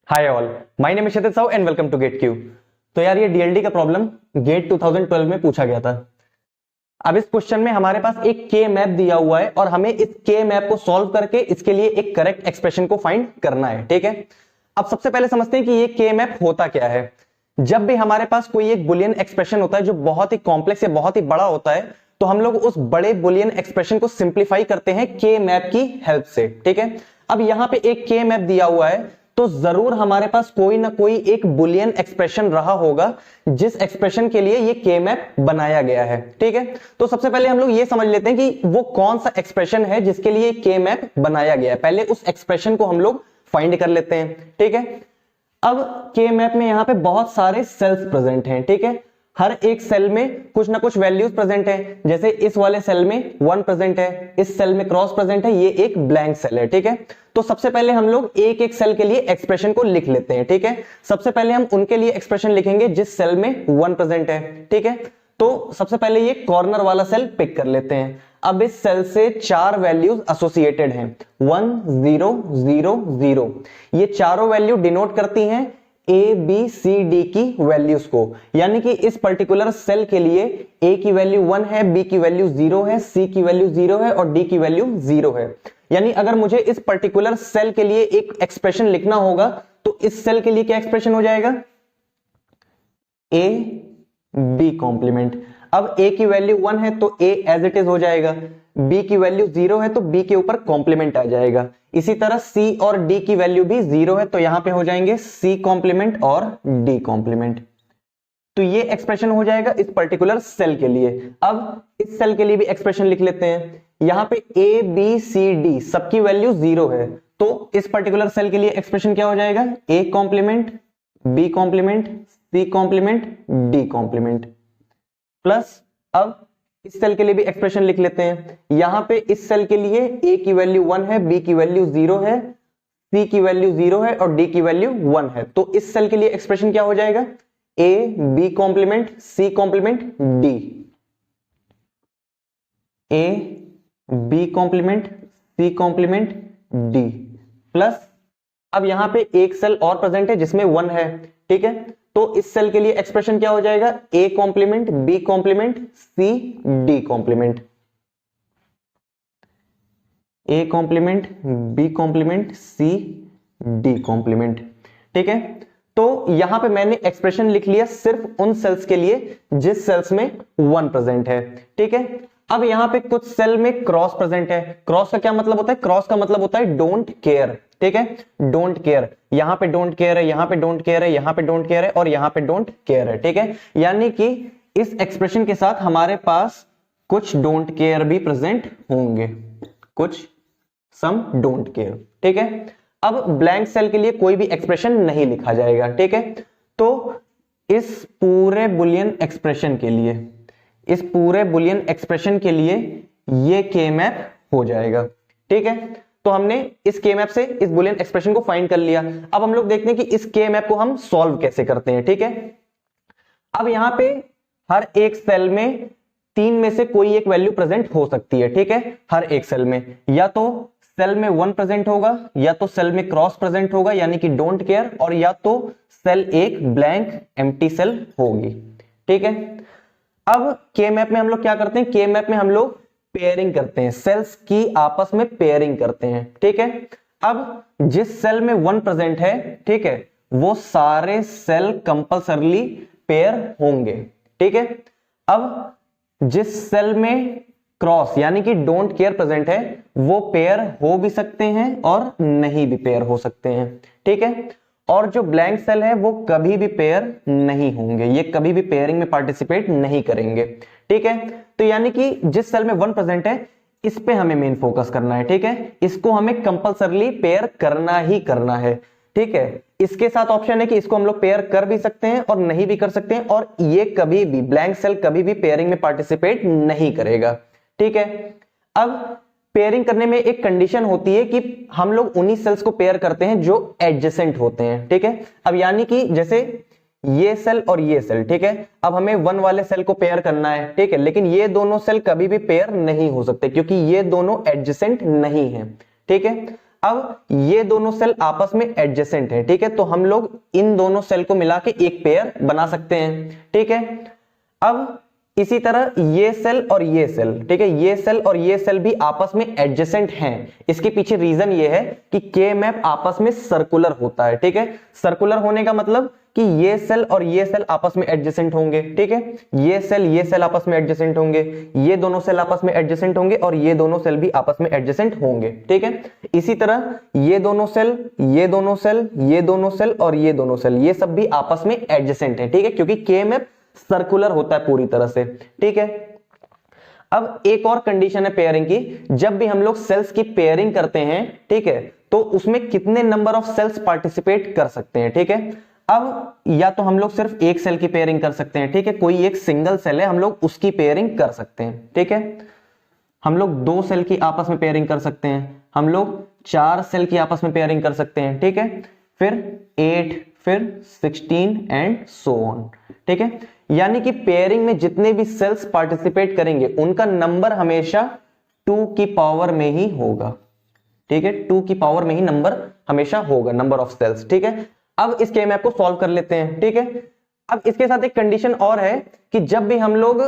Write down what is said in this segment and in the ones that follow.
Hi all, my name is Kshitij Sahu and welcome to gate Q. तो यार ये DLD का प्रॉब्लम गेट 2012 में पूछा गया था। अब इस क्वेश्चन में हमारे पास एक के मैप दिया हुआ है और हमें इस के मैप को सॉल्व करके इसके लिए एक करेक्ट एक्सप्रेशन को फाइंड करना है। ठीक है, अब सबसे पहले समझते हैं कि ये के मैप होता क्या है। जब भी हमारे पास कोई एक बुलियन एक्सप्रेशन होता है जो बहुत ही कॉम्प्लेक्स या बहुत ही बड़ा होता है, तो हम लोग उस बड़े बुलियन एक्सप्रेशन को सिंप्लीफाई करते हैं के मैप की हेल्प से। ठीक है, अब यहां पे एक के मैप दिया हुआ है तो जरूर हमारे पास कोई ना कोई एक बुलियन एक्सप्रेशन रहा होगा जिस एक्सप्रेशन के लिए ये के मैप बनाया गया है। ठीक है, तो सबसे पहले हम लोग ये समझ लेते हैं कि वो कौन सा एक्सप्रेशन है जिसके लिए के मैप बनाया गया है। पहले उस एक्सप्रेशन को हम लोग फाइंड कर लेते हैं। ठीक है, अब के मैप में यहां पे बहुत सारे सेल्स प्रेजेंट हैं। ठीक है, हर एक सेल में कुछ ना कुछ वैल्यूज प्रेजेंट है। जैसे इस वाले सेल में 1 प्रेजेंट है, इस सेल में क्रॉस प्रेजेंट है, ये एक ब्लैंक सेल है। ठीक है, तो सबसे पहले हम लोग एक एक सेल के लिए एक्सप्रेशन को लिख लेते हैं। ठीक है, सबसे पहले हम उनके लिए एक्सप्रेशन लिखेंगे जिस सेल में 1 प्रेजेंट है। ठीक है, तो सबसे पहले ये कॉर्नर वाला सेल पिक कर लेते हैं। अब इस सेल से 4 वैल्यूज एसोसिएटेड हैं, 1 0 0 0। ये चारों वैल्यू डिनोट करती हैं ए बी सी डी की वैल्यूज को, यानी कि इस पर्टिकुलर सेल के लिए ए की वैल्यू 1 है, बी की वैल्यू 0 है, सी की वैल्यू 0 है और डी की वैल्यू 0 है। यानी अगर मुझे इस पर्टिकुलर सेल के लिए एक एक्सप्रेशन लिखना होगा तो इस सेल के लिए क्या एक्सप्रेशन हो जाएगा, ए बी कॉम्प्लीमेंट। अब ए की वैल्यू 1 है तो ए एज इट इज हो जाएगा, बी की वैल्यू 0 है तो बी के ऊपर कॉम्प्लीमेंट आ जाएगा। इसी तरह सी और डी की वैल्यू भी 0 है तो यहां पे हो जाएंगे सी कॉम्प्लीमेंट और डी कॉम्प्लीमेंट। तो ये एक्सप्रेशन हो जाएगा इस पर्टिकुलर सेल के लिए। अब इस सेल के लिए भी एक्सप्रेशन लिख लेते हैं। यहां पे ए बी सी डी सबकी वैल्यू 0 है तो इस पर्टिकुलर सेल के लिए एक्सप्रेशन क्या हो जाएगा, A complement, B complement, C complement, D complement plus अब इस सेल के लिए भी एक्सप्रेशन लिख लेते हैं। यहां पे इस सेल के लिए ए की वैल्यू 1 है, बी की वैल्यू 0 है, सी की वैल्यू 0 है और डी की वैल्यू 1 है। तो इस सेल के लिए एक्सप्रेशन क्या हो जाएगा, A B complement C complement D, A B complement C complement D plus अब यहां पे एक सेल और प्रेजेंट है जिसमें 1 है। ठीक है, तो इस सेल के लिए एक्सप्रेशन क्या हो जाएगा, A complement B complement C D complement, A complement B complement C D complement. ठीक है, तो यहां पे मैंने एक्सप्रेशन लिख लिया सिर्फ उन सेल्स के लिए जिस सेल्स में 1 प्रेजेंट है। ठीक है, अब यहां पे कुछ सेल में क्रॉस प्रेजेंट है। क्रॉस का क्या मतलब होता है, क्रॉस का मतलब होता है डोंट केयर। ठीक है, डोंट केयर, यहां पे डोंट केयर है, यहां पे डोंट केयर है, यहां पे डोंट केयर है और यहां पे डोंट केयर है। ठीक है, यानी कि इस एक्सप्रेशन के साथ हमारे पास कुछ डोंट केयर भी प्रेजेंट होंगे, कुछ सम डोंट केयर। ठीक है, अब ब्लैंक सेल के लिए कोई भी एक्सप्रेशन नहीं लिखा जाएगा। ठीक है, तो इस पूरे बुलियन एक्सप्रेशन के लिए, इस पूरे बुलियन एक्सप्रेशन के लिए ये के मैप हो जाएगा। ठीक है, तो हमने इस के मैप से इस बुलियन एक्सप्रेशन को फाइंड कर लिया। अब हम लोग देखते हैं कि इस के मैप को हम सॉल्व कैसे करते हैं। ठीक है, अब यहां पे हर एक सेल में 3 में से कोई एक वैल्यू प्रेजेंट हो सकती है। ठीक है, हर एक सेल में या तो सेल में 1 प्रेजेंट होगा, या तो सेल में क्रॉस प्रेजेंट होगा यानी कि डोंट केयर, और या तो सेल एक ब्लैंक एम्प्टी सेल होगी। ठीक है, अब के मैप में हम लोग क्या करते हैं, के मैप में हम लोग पेयरिंग करते हैं, सेल्स की आपस में पेयरिंग करते हैं। ठीक है, अब जिस सेल में 1 प्रेजेंट है, ठीक है, वो सारे सेल कंपल्सरली पेयर होंगे। ठीक है, अब जिस सेल में क्रॉस यानी कि डोंट केयर प्रेजेंट है वो पेयर हो भी सकते हैं और नहीं भी पेयर हो सकते हैं। ठीक है, और जो ब्लैंक सेल है वो कभी भी पेयर नहीं होंगे, ये कभी भी पेयरिंग में पार्टिसिपेट नहीं करेंगे। ठीक है, तो यानी कि जिस सेल में 1 प्रेजेंट है इस पे हमें मेन फोकस करना है। ठीक है, इसको हमें कंपल्सरली पेयर करना ही करना है। ठीक है, इसके साथ ऑप्शन है कि इसको हम लोग पेयर कर भी सकते हैं और नहीं भी कर सकते हैं, और ये कभी भी ब्लैंक सेल कभी भी पेयरिंग में पार्टिसिपेट नहीं करेगा। ठीक है, अब पेयरिंग करने में एक कंडीशन होती है कि हम लोग उन्हीं सेल्स को पेयर करते हैं जो एडजेसेंट होते हैं। ठीक है, अब यानी कि जैसे ये सेल और ये सेल, ठीक है, अब हमें 1 वाले सेल को पेयर करना है। ठीक है, लेकिन ये दोनों सेल कभी भी पेयर नहीं हो सकते क्योंकि ये दोनों एडजेसेंट नहीं है। ठीक है, अब ये दोनों सेल आपस में एडजेसेंट है, ठीक है, तो हम लोग इन दोनों सेल को मिला के एक पेयर बना सकते हैं, ठीक है। अब इसी तरह ये सेल और ये सेल, ठीक है, ये सेल और ये सेल भी आपस में एडजेसेंट हैं। इसके पीछे रीजन ये है कि के मैप आपस में सर्कुलर होता है, ठीक है। सर्कुलर होने का मतलब कि ये सेल और ये सेल आपस में एडजेसेंट होंगे, ठीक है, ये सेल आपस में एडजेसेंट होंगे, ये दोनों सेल आपस में एडजेसेंट होंगे और ये दोनों सेल भी आपस में एडजेसेंट होंगे, ठीक है। इसी तरह ये दोनों सेल, ये दोनों सेल, ये दोनों सेल और ये दोनों सेल, ये सब भी आपस में एडजेसेंट है, ठीक है, क्योंकि के मैप सर्कुलर होता है पूरी तरह से, ठीक है। अब एक और कंडीशन है पेयरिंग की, जब भी हम लोग सेल्स की पेयरिंग करते हैं, ठीक है, तो उसमें कितने नंबर ऑफ सेल्स पार्टिसिपेट कर सकते हैं, ठीक है। अब या तो हम लोग सिर्फ एक सेल की पेयरिंग कर सकते हैं, ठीक है, कोई एक सिंगल सेल है हम लोग उसकी पेयरिंग कर सकते हैं, ठीक है। हम लोग 2 सेल की आपस में पेयरिंग कर सकते हैं, हम लोग 4 सेल की आपस में पेयरिंग कर सकते हैं, ठीक है, फिर 8, फिर 16 एंड सो ऑन, ठीक है। यानी कि पेयरिंग में जितने भी सेल्स पार्टिसिपेट करेंगे उनका नंबर हमेशा 2 की पावर में ही होगा, ठीक है, 2 की पावर में ही नंबर हमेशा होगा, नंबर ऑफ सेल्स, ठीक है। अब इस के मैप को सॉल्व कर लेते हैं, ठीक है। अब इसके साथ एक कंडीशन और है कि जब भी हम लोग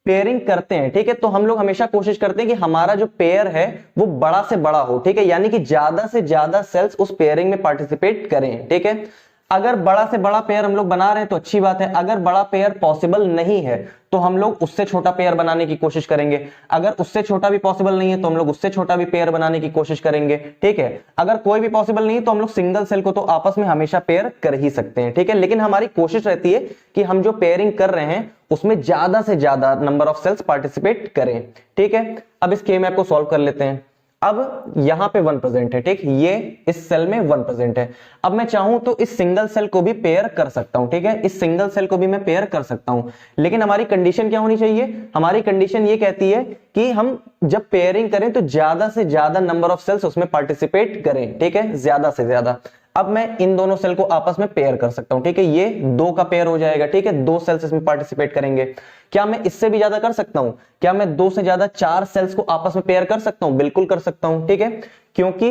पेयरिंग करते हैं, ठीक है, तो हम लोग हमेशा कोशिश करते हैं कि हमारा जो पेयर है वो बड़ा से बड़ा हो, ठीक है, यानी कि ज्यादा से ज्यादा सेल्स उस पेयरिंग में पार्टिसिपेट करें, ठीक है। अगर बड़ा से बड़ा पेयर हम लोग बना रहे हैं तो अच्छी बात है, अगर बड़ा पेयर पॉसिबल नहीं है तो हम लोग उससे छोटा पेयर बनाने की कोशिश करेंगे, अगर उससे छोटा भी पॉसिबल नहीं है तो हम लोग उससे छोटा भी पेयर बनाने की कोशिश करेंगे, ठीक है। अगर कोई भी पॉसिबल नहीं है तो हम लोग सिंगल सेल को तो आपस में हमेशा पेयर कर ही सकते हैं, ठीक है, लेकिन हमारी कोशिश रहती है कि हम जो पेयरिंग कर रहे हैं उसमें ज्यादा से ज्यादा नंबर ऑफ सेल्स पार्टिसिपेट करें, ठीक है। अब इस के मैप को सॉल्व कर लेते हैं। अब यहां पे 1 प्रेजेंट है, ठीक, ये इस सेल में 1 प्रेजेंट है। अब मैं चाहूं तो इस सिंगल सेल को भी पेयर कर सकता हूं, ठीक है, इस सिंगल सेल को भी मैं पेयर कर सकता हूं, लेकिन हमारी कंडीशन क्या होनी चाहिए, हमारी कंडीशन ये कहती है कि हम जब पेयरिंग करें तो ज्यादा से ज्यादा नंबर ऑफ सेल्स उसमें पार्टिसिपेट करें, ठीक है, ज्यादा से ज्यादा। अब मैं इन दोनों सेल को आपस में पेयर कर सकता हूं, ठीक है, ये 2 का पेयर हो जाएगा, ठीक है, 2 सेल्स इसमें पार्टिसिपेट करेंगे। क्या मैं इससे भी ज्यादा कर सकता हूं, क्या मैं 2 से ज्यादा 4 सेल्स को आपस में पेयर कर सकता हूं, बिल्कुल कर सकता हूं, ठीक है, क्योंकि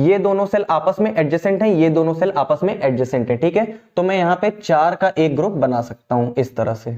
ये दोनों सेल आपस में एडजेसेंट हैं, ये दोनों सेल आपस में एडजेसेंट हैं, ठीक है। तो मैं यहां पे 4 का एक ग्रुप बना सकता हूं इस तरह से,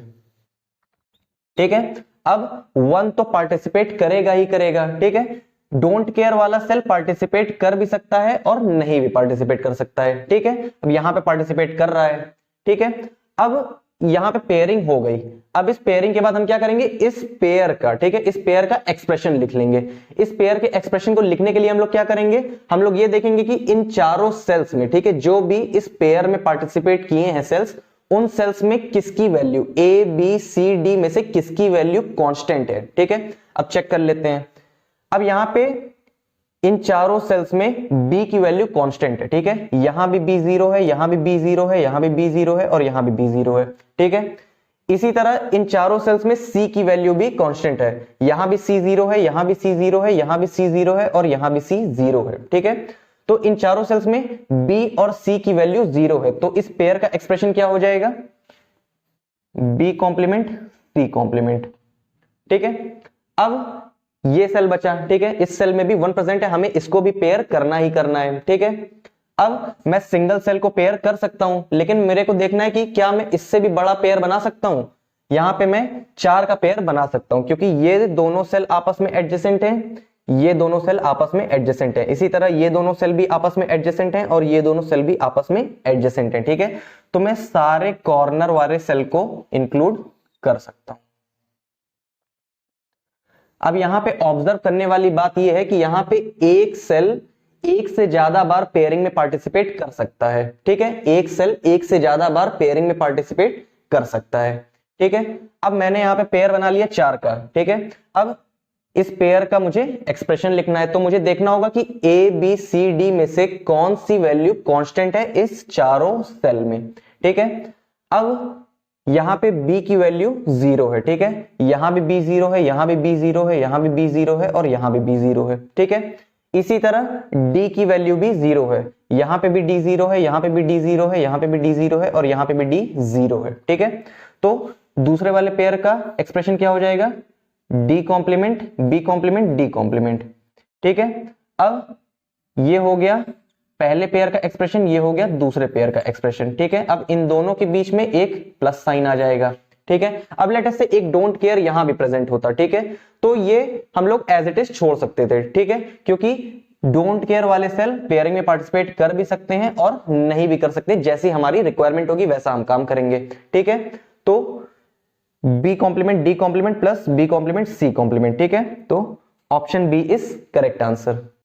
ठीक है। अब 1 तो पार्टिसिपेट करेगा ही करेगा, ठीक है, डोंट केयर वाला सेल पार्टिसिपेट कर भी सकता है और नहीं भी पार्टिसिपेट कर सकता है, ठीक है। अब यहां पे पार्टिसिपेट कर रहा है, ठीक है। अब यहां पे पेयरिंग हो गई, अब इस पेयरिंग के बाद हम क्या करेंगे, इस पेयर का, ठीक है, इस पेयर का एक्सप्रेशन लिख लेंगे। इस पेयर के एक्सप्रेशन को लिखने के लिए हम लोग क्या करेंगे, हम लोग ये देखेंगे कि इन चारों सेल्स में, ठीक है, जो भी इस पेयर में पार्टिसिपेट किए हैं सेल्स, उन सेल्स में किसकी value A B C D में से किसकी वैल्यू कांस्टेंट है, ठीक है। अब चेक कर लेते हैं। अब यहां पे इन चारों सेल्स में b की वैल्यू कांस्टेंट है, ठीक है, यहां भी b 0 है, यहां भी b 0 है, यहां भी b 0 है और यहां भी b 0 है, ठीक है। इसी तरह इन चारों सेल्स में c की वैल्यू भी कांस्टेंट है, यहां भी c 0 है, यहां भी c 0 है, यहां भी c 0 है और यहां भी c 0 है, ठीक है। तो इन चारों सेल्स में b और c की वैल्यू 0 है, तो इस पेयर का एक्सप्रेशन क्या हो जाएगा, b कॉम्प्लीमेंट c कॉम्प्लीमेंट, ठीक है। अब ये सेल बचा, ठीक है, इस सेल में भी 1 प्रेजेंट है, हमें इसको भी पेयर करना ही करना है, ठीक है। अब मैं सिंगल सेल को पेयर कर सकता हूं, लेकिन मेरे को देखना है कि क्या मैं इससे भी बड़ा पेयर बना सकता हूं। यहां पे मैं 4 का पेयर बना सकता हूं, क्योंकि ये दोनों सेल आपस में एडजेसेंट हैं, ये दोनों सेल आपस में एडजेसेंट है, इसी तरह ये दोनों सेल भी आपस में एडजेसेंट हैं और ये दोनों सेल भी आपस में एडजेसेंट हैं, ठीक है। तो मैं सारे कॉर्नर वाले सेल को इंक्लूड कर सकता हूं। अब यहां पे ऑब्जर्व करने वाली बात यह है कि यहां पे एक सेल एक से ज्यादा बार पेयरिंग में पार्टिसिपेट कर सकता है, ठीक है, एक सेल एक से ज्यादा बार पेयरिंग में पार्टिसिपेट कर सकता है, ठीक है। अब मैंने यहां पे पेयर बना लिया 4 का, ठीक है। अब इस पेयर का मुझे एक्सप्रेशन लिखना है, तो मुझे देखना होगा कि ए बी सी डी में से कौन सी वैल्यू कांस्टेंट है इस चारों सेल में, ठीक है। अब यहां पे b की वैल्यू 0 है, ठीक है, यहां भी b 0 है, यहां भी b 0 है, यहां भी b 0 है और यहां भी b 0 है, ठीक है। इसी तरह d की वैल्यू भी 0 है, यहां पे भी d 0 है, यहां पे भी d 0 है, यहां पे भी d 0 है और यहां पे भी d 0 है, ठीक है। तो दूसरे वाले पेयर का एक्सप्रेशन क्या हो जाएगा, d complement b complement d complement, ठीक है। अब ये हो गया पहले पेयर का एक्सप्रेशन, ये हो गया दूसरे पेयर का एक्सप्रेशन। ठीक है, अब इन दोनों के बीच में एक प्लस साइन आ जाएगा। ठीक है, अब लेट अस से एक डोंट केयर यहां भी प्रेजेंट होता। ठीक है, तो ये हम लोग एज इट इज छोड़ सकते थे। ठीक है, क्योंकि डोंट केयर वाले सेल पेयरिंग में पार्टिसिपेट कर भी सकते हैं और नहीं भी कर सकते, जैसी हमारी रिक्वायरमेंट होगी वैसा हम काम करेंगे। ठीक है, तो B complement D complement plus B complement C complement. ठीक है, तो option B is correct answer.